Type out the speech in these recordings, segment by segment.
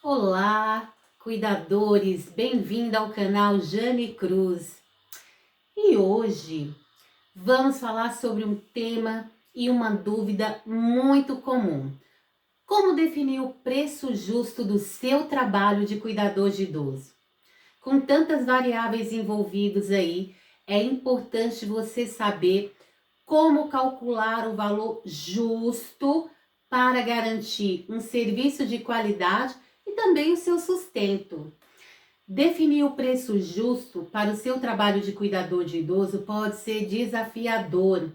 Olá, cuidadores, bem-vindo ao canal Jane Cruz. E hoje vamos falar sobre um tema e uma dúvida muito comum. Como definir o preço justo do seu trabalho de cuidador de idoso? Com tantas variáveis envolvidas aí, é importante você saber como calcular o valor justo para garantir um serviço de qualidade e também o seu sustento. Definir o preço justo para o seu trabalho de cuidador de idoso pode ser desafiador.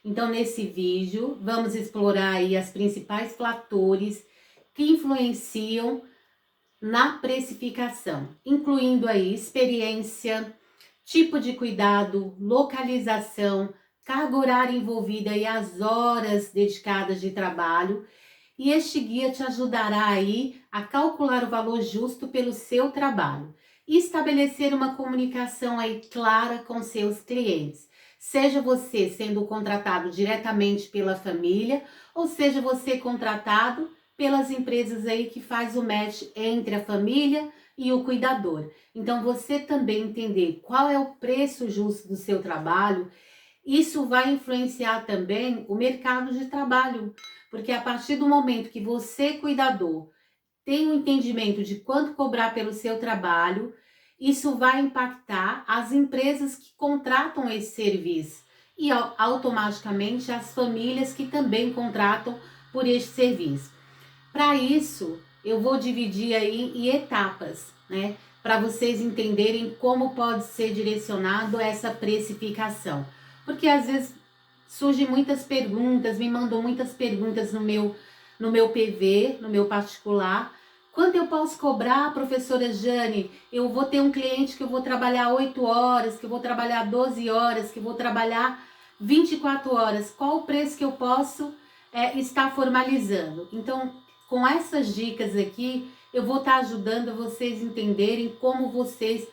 Então, nesse vídeo, vamos explorar aí as principais fatores que influenciam na precificação, incluindo aí experiência, tipo de cuidado, localização, carga horária envolvida e as horas dedicadas de trabalho. E este guia te ajudará aí a calcular o valor justo pelo seu trabalho e estabelecer uma comunicação aí clara com seus clientes. Seja você sendo contratado diretamente pela família ou seja você contratado pelas empresas aí que faz o match entre a família e o cuidador. Então, você também entender qual é o preço justo do seu trabalho, isso vai influenciar também o mercado de trabalho, porque a partir do momento que você, cuidador, tem um entendimento de quanto cobrar pelo seu trabalho, isso vai impactar as empresas que contratam esse serviço e automaticamente as famílias que também contratam por este serviço. Para isso, eu vou dividir aí em etapas, né? Para vocês entenderem como pode ser direcionado essa precificação. Porque às vezes surgem muitas perguntas, me mandam muitas perguntas no meu PV, no meu particular. Quanto eu posso cobrar, professora Jane? Eu vou ter um cliente que eu vou trabalhar 8 horas, que eu vou trabalhar 12 horas, que eu vou trabalhar 24 horas. Qual o preço que eu posso estar formalizando? Então, com essas dicas aqui, eu vou estar ajudando vocês entenderem como vocês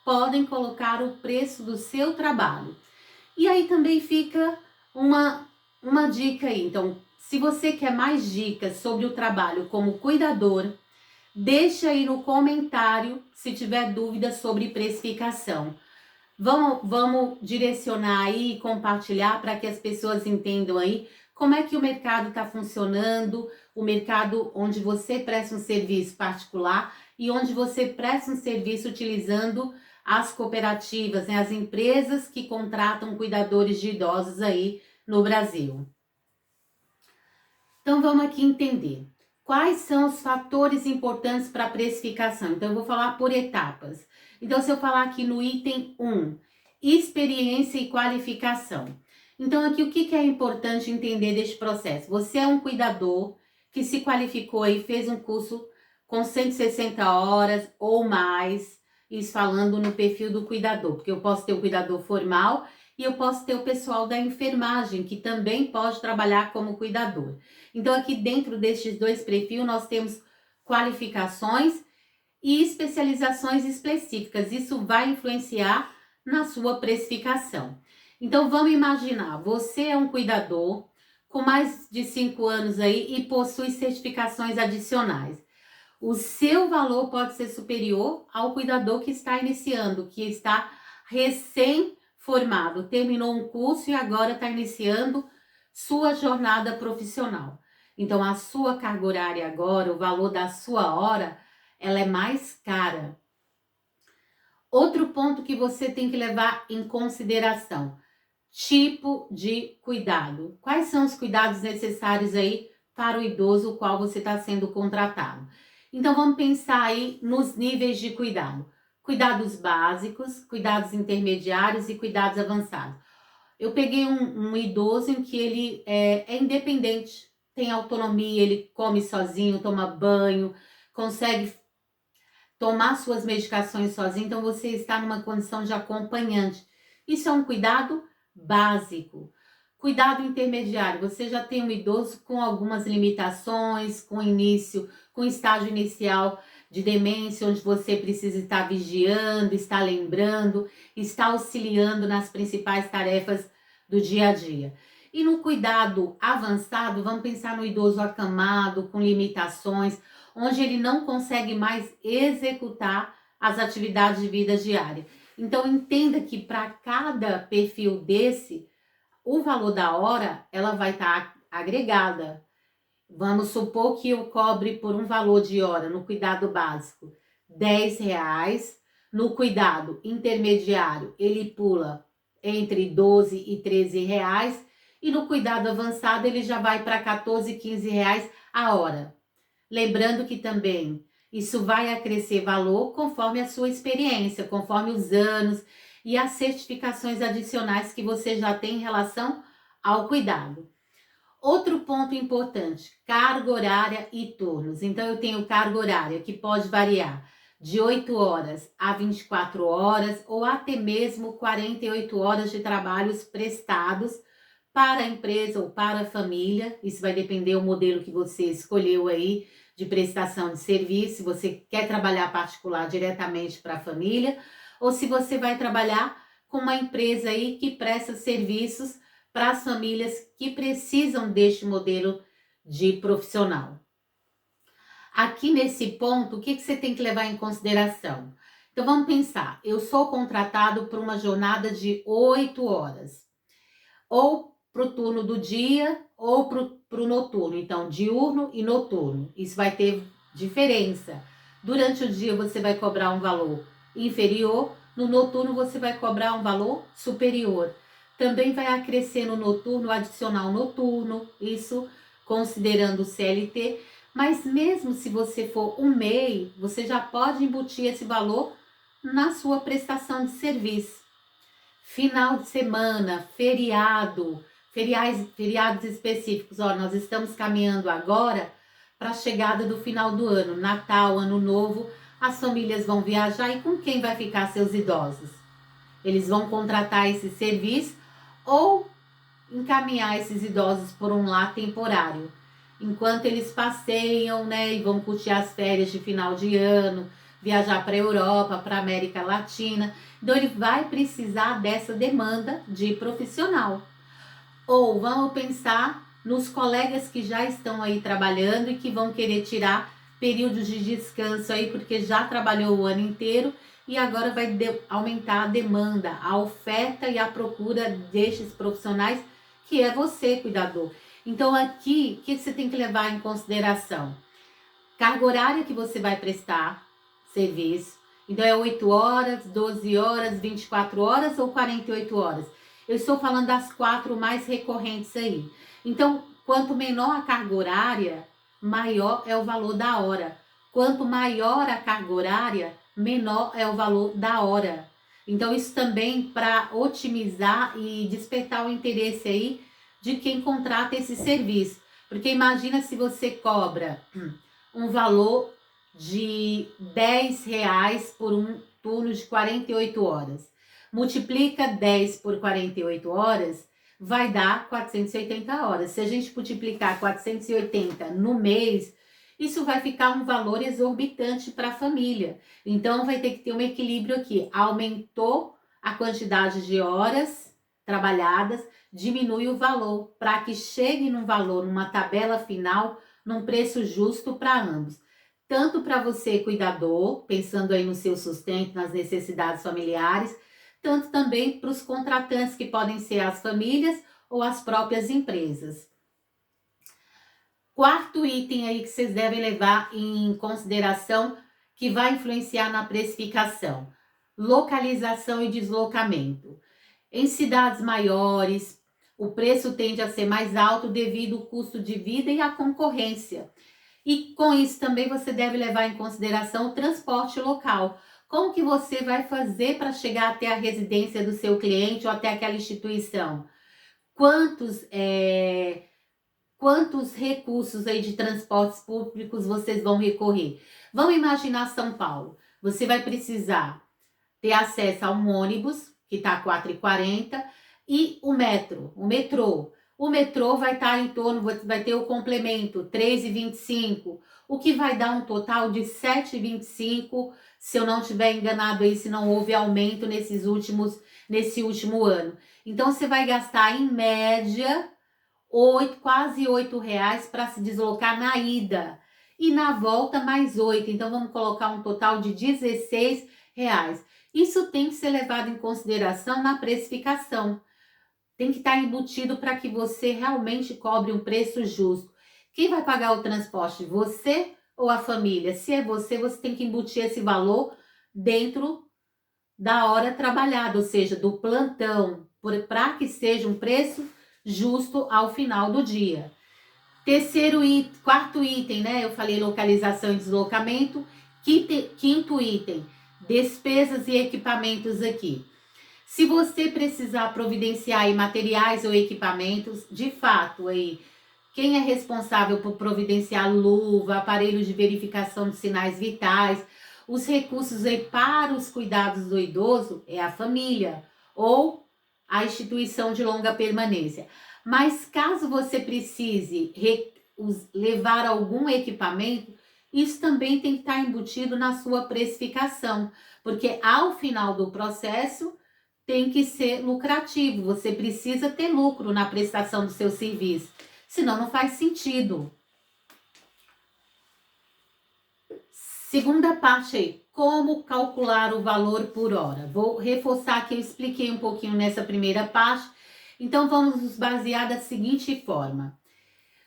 podem colocar o preço do seu trabalho. E aí também fica uma dica aí. Então, se você quer mais dicas sobre o trabalho como cuidador, deixa aí no comentário se tiver dúvidas sobre precificação. Vamos direcionar aí e compartilhar para que as pessoas entendam aí como é que o mercado está funcionando, o mercado onde você presta um serviço particular e onde você presta um serviço utilizando as cooperativas, né, as empresas que contratam cuidadores de idosos aí no Brasil. Então vamos aqui entender quais são os fatores importantes para a precificação. Então eu vou falar por etapas. Então se eu falar aqui no item 1, experiência e qualificação. Então aqui o que é importante entender deste processo? Você é um cuidador que se qualificou e fez um curso com 160 horas ou mais, isso falando no perfil do cuidador, porque eu posso ter o cuidador formal e eu posso ter o pessoal da enfermagem, que também pode trabalhar como cuidador. Então, aqui dentro destes dois perfis, nós temos qualificações e especializações específicas. Isso vai influenciar na sua precificação. Então, vamos imaginar, você é um cuidador com mais de 5 anos aí e possui certificações adicionais. O seu valor pode ser superior ao cuidador que está iniciando, que está recém-formado, terminou um curso e agora está iniciando sua jornada profissional. Então, a sua carga horária agora, o valor da sua hora, ela é mais cara. Outro ponto que você tem que levar em consideração, tipo de cuidado. Quais são os cuidados necessários aí para o idoso o qual você está sendo contratado? Então, vamos pensar aí nos níveis de cuidado. Cuidados básicos, cuidados intermediários e cuidados avançados. Eu peguei um idoso em que ele é independente, tem autonomia, ele come sozinho, toma banho, consegue tomar suas medicações sozinho, então você está numa condição de acompanhante. Isso é um cuidado básico. Cuidado intermediário, você já tem um idoso com algumas limitações, com estágio inicial de demência, onde você precisa estar vigiando, estar lembrando, estar auxiliando nas principais tarefas do dia a dia. E no cuidado avançado, vamos pensar no idoso acamado, com limitações, onde ele não consegue mais executar as atividades de vida diária. Então, entenda que para cada perfil desse, o valor da hora, ela vai estar agregada. Vamos supor que eu cobre por um valor de hora no cuidado básico R$ 10, no cuidado intermediário ele pula entre 12 e 13 reais, e no cuidado avançado ele já vai para 14, 15 reais a hora. Lembrando que também isso vai acrescer valor conforme a sua experiência, conforme os anos e as certificações adicionais que você já tem em relação ao cuidado. Outro ponto importante, carga horária e turnos. Então, eu tenho carga horária que pode variar de 8 horas a 24 horas ou até mesmo 48 horas de trabalhos prestados para a empresa ou para a família. Isso vai depender do modelo que você escolheu aí de prestação de serviço, se você quer trabalhar particular diretamente para a família ou se você vai trabalhar com uma empresa aí que presta serviços para as famílias que precisam deste modelo de profissional. Aqui nesse ponto, o que você tem que levar em consideração? Então vamos pensar, eu sou contratado por uma jornada de 8 horas, ou para o turno do dia ou para o noturno, então diurno e noturno, isso vai ter diferença. Durante o dia você vai cobrar um valor inferior, no noturno você vai cobrar um valor superior. Também vai acrescer no noturno, adicional noturno, isso considerando o CLT, mas mesmo se você for um MEI, você já pode embutir esse valor na sua prestação de serviço. Final de semana, feriados específicos. Ó, nós estamos caminhando agora para a chegada do final do ano, Natal, Ano Novo. As famílias vão viajar e com quem vai ficar seus idosos? Eles vão contratar esse serviço ou encaminhar esses idosos por um lar temporário, enquanto eles passeiam, né, e vão curtir as férias de final de ano, viajar para a Europa, para a América Latina. Então ele vai precisar dessa demanda de profissional. Ou vamos pensar nos colegas que já estão aí trabalhando e que vão querer tirar períodos de descanso aí porque já trabalhou o ano inteiro e agora vai aumentar a demanda, a oferta e a procura destes profissionais, que é você, cuidador. Então aqui, o que você tem que levar em consideração? Carga horária que você vai prestar serviço. Então é 8 horas, 12 horas, 24 horas ou 48 horas? Eu estou falando das 4 mais recorrentes aí. Então, quanto menor a carga horária, maior é o valor da hora. Quanto maior a carga horária, menor é o valor da hora. Então, isso também para otimizar e despertar o interesse aí de quem contrata esse serviço. Porque imagina se você cobra um valor de R$ 10 por um turno de 48 horas. Multiplica 10 por 48 horas, vai dar 480 horas. Se a gente multiplicar 480 no mês, isso vai ficar um valor exorbitante para a família. Então, vai ter que ter um equilíbrio aqui. Aumentou a quantidade de horas trabalhadas, diminui o valor, para que chegue num valor, numa tabela final, num preço justo para ambos. Tanto para você, cuidador, pensando aí no seu sustento, nas necessidades familiares, tanto também para os contratantes, que podem ser as famílias ou as próprias empresas. Quarto item aí que vocês devem levar em consideração, que vai influenciar na precificação: localização e deslocamento. Em cidades maiores, o preço tende a ser mais alto devido ao custo de vida e à concorrência. E com isso também você deve levar em consideração o transporte local. Como que você vai fazer para chegar até a residência do seu cliente ou até aquela instituição? Quantos recursos aí de transportes públicos vocês vão recorrer? Vamos imaginar São Paulo. Você vai precisar ter acesso a um ônibus, que está a R$ 4,40, e o metrô. O metrô vai estar em torno, vai ter o complemento, R$ 3,25, o que vai dar um total de R$ 7,25, se eu não estiver enganado aí, se não houve aumento nesse último ano. Então, você vai gastar, em média, quase R$ 8 para se deslocar na ida. E na volta mais 8. Então vamos colocar um total de R$ 16. Isso tem que ser levado em consideração na precificação. Tem que estar embutido para que você realmente cobre um preço justo. Quem vai pagar o transporte? Você ou a família? Se é você, você tem que embutir esse valor dentro da hora trabalhada, ou seja, do plantão, para que seja um preço justo ao final do dia. Quarto item, né? Eu falei localização e deslocamento. Quinto item, despesas e equipamentos aqui. Se você precisar providenciar aí materiais ou equipamentos, de fato, aí, quem é responsável por providenciar luva, aparelhos de verificação de sinais vitais, os recursos aí para os cuidados do idoso é a família ou a instituição de longa permanência. Mas caso você precise levar algum equipamento, isso também tem que estar embutido na sua precificação, porque ao final do processo tem que ser lucrativo, você precisa ter lucro na prestação do seu serviço, senão não faz sentido. Segunda parte aí, como calcular o valor por hora. Vou reforçar que eu expliquei um pouquinho nessa primeira parte, então vamos nos basear da seguinte forma.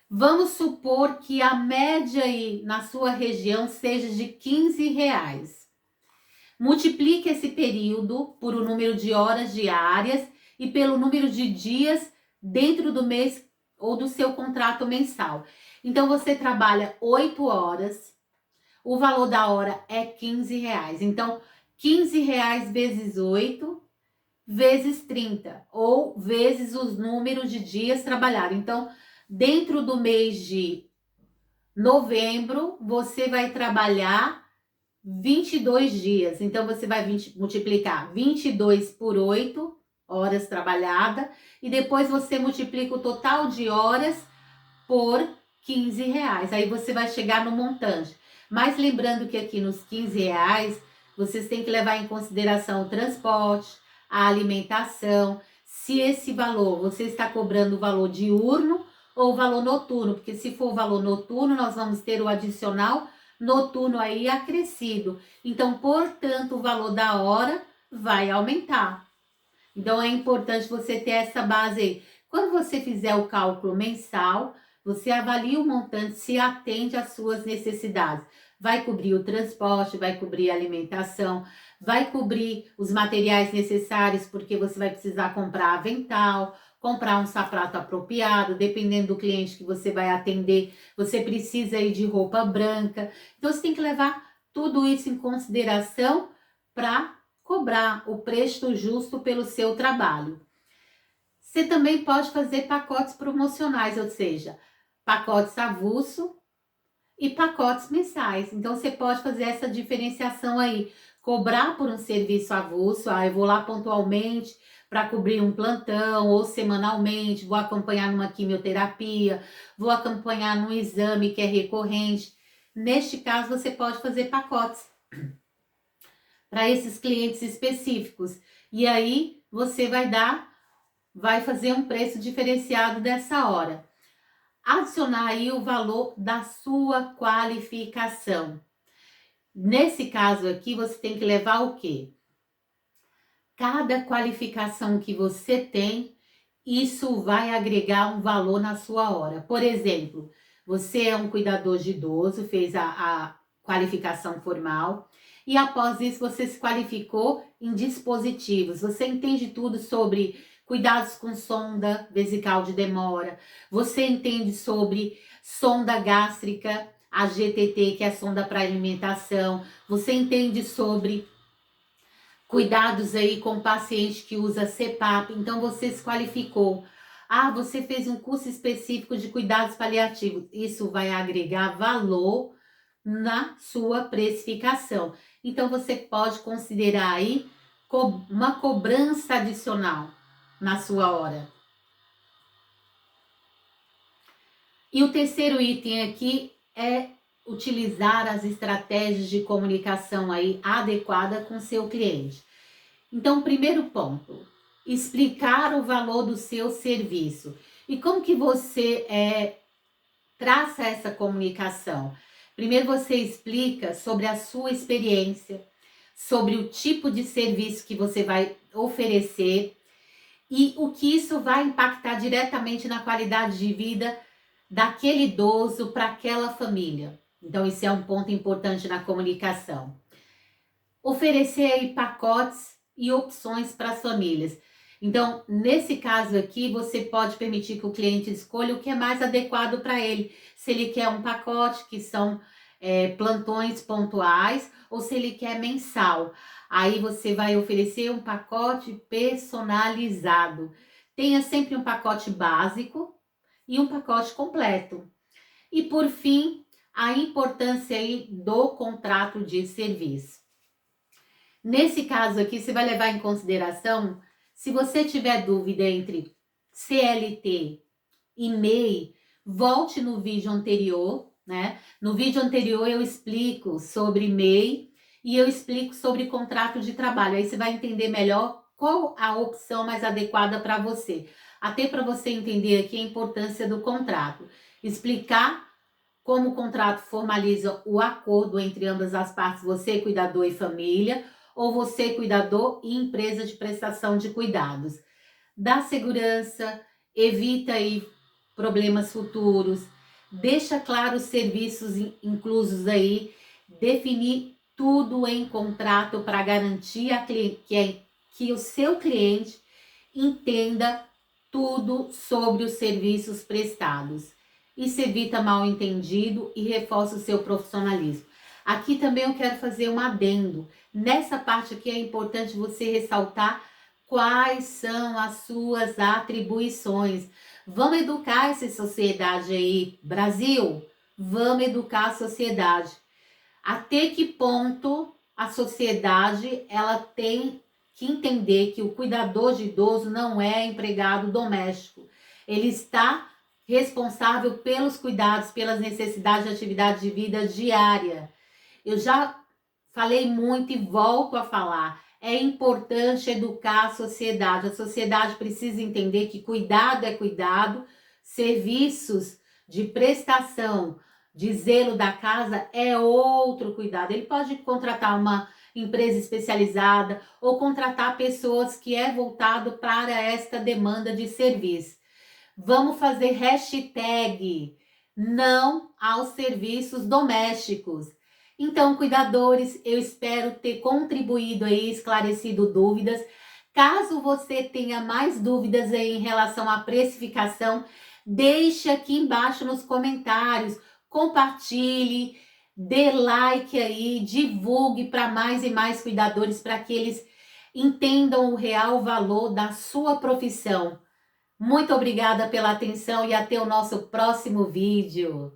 Vamos supor que a média aí na sua região seja de R$ 15. Multiplique esse período por o número de horas diárias e pelo número de dias dentro do mês ou do seu contrato mensal. Então, você trabalha 8 horas, o valor da hora é R$ 15. Então, R$ 15 vezes 8 vezes 30, ou vezes os números de dias trabalhados. Então, dentro do mês de novembro, você vai trabalhar 22 dias. Então, você vai multiplicar 22 por 8 horas trabalhadas e depois você multiplica o total de horas por R$ 15. Aí você vai chegar no montante. Mas lembrando que aqui nos R$ 15, vocês têm que levar em consideração o transporte, a alimentação, se esse valor, você está cobrando o valor diurno ou o valor noturno, porque se for o valor noturno, nós vamos ter o adicional noturno aí acrescido. Então, portanto, o valor da hora vai aumentar. Então, é importante você ter essa base aí. Quando você fizer o cálculo mensal, você avalia o montante se atende às suas necessidades. Vai cobrir o transporte, vai cobrir a alimentação, vai cobrir os materiais necessários, porque você vai precisar comprar avental, comprar um sapato apropriado, dependendo do cliente que você vai atender, você precisa ir de roupa branca. Então, você tem que levar tudo isso em consideração para cobrar o preço justo pelo seu trabalho. Você também pode fazer pacotes promocionais, ou seja, pacotes avulso e pacotes mensais. Então, você pode fazer essa diferenciação aí, cobrar por um serviço avulso, eu vou lá pontualmente para cobrir um plantão, ou semanalmente, vou acompanhar numa quimioterapia, vou acompanhar num exame que é recorrente. Neste caso, você pode fazer pacotes para esses clientes específicos. E aí, você vai fazer um preço diferenciado dessa hora. Adicionar aí o valor da sua qualificação. Nesse caso aqui, você tem que levar o quê? Cada qualificação que você tem, isso vai agregar um valor na sua hora. Por exemplo, você é um cuidador de idoso, fez a qualificação formal, e após isso você se qualificou em dispositivos. Você entende tudo sobre cuidados com sonda vesical de demora, você entende sobre sonda gástrica, a GTT, que é a sonda para alimentação, você entende sobre cuidados aí com paciente que usa CPAP, então você se qualificou. Você fez um curso específico de cuidados paliativos, isso vai agregar valor na sua precificação. Então, você pode considerar aí uma cobrança adicional na sua hora. E o terceiro item aqui é utilizar as estratégias de comunicação aí adequada com seu cliente. Então, primeiro ponto, explicar o valor do seu serviço. E como que você traça essa comunicação? Primeiro você explica sobre a sua experiência, sobre o tipo de serviço que você vai oferecer e o que isso vai impactar diretamente na qualidade de vida daquele idoso para aquela família. Então, isso é um ponto importante na comunicação. Oferecer aí pacotes e opções para as famílias. Então, nesse caso aqui, você pode permitir que o cliente escolha o que é mais adequado para ele. Se ele quer um pacote, que são plantões pontuais, ou se ele quer mensal. Aí você vai oferecer um pacote personalizado. Tenha sempre um pacote básico e um pacote completo. E por fim, a importância aí do contrato de serviço. Nesse caso aqui, você vai levar em consideração, se você tiver dúvida entre CLT e MEI, volte no vídeo anterior, né? No vídeo anterior eu explico sobre MEI e eu explico sobre contrato de trabalho. Aí você vai entender melhor qual a opção mais adequada para você. Até para você entender aqui a importância do contrato. Explicar como o contrato formaliza o acordo entre ambas as partes, você, cuidador e família, ou você, cuidador e empresa de prestação de cuidados. Dá segurança, evita aí problemas futuros, deixa claro os serviços inclusos aí, definir tudo em contrato para garantir que o seu cliente entenda tudo sobre os serviços prestados. Isso evita mal entendido e reforça o seu profissionalismo. Aqui também eu quero fazer um adendo. Nessa parte aqui é importante você ressaltar quais são as suas atribuições. Vamos educar essa sociedade aí, Brasil? Vamos educar a sociedade. Até que ponto a sociedade ela tem que entender que o cuidador de idoso não é empregado doméstico. Ele está responsável pelos cuidados, pelas necessidades de atividade de vida diária. Eu já falei muito e volto a falar. É importante educar a sociedade. A sociedade precisa entender que cuidado é cuidado, serviços de prestação, de zelo da casa é outro cuidado. Ele pode contratar uma empresa especializada ou contratar pessoas que é voltado para esta demanda de serviço. Vamos fazer hashtag não aos serviços domésticos. Então, cuidadores, eu espero ter contribuído aí, esclarecido dúvidas. Caso você tenha mais dúvidas aí em relação à precificação, deixe aqui embaixo nos comentários, compartilhe, dê like aí, divulgue para mais e mais cuidadores para que eles entendam o real valor da sua profissão. Muito obrigada pela atenção e até o nosso próximo vídeo.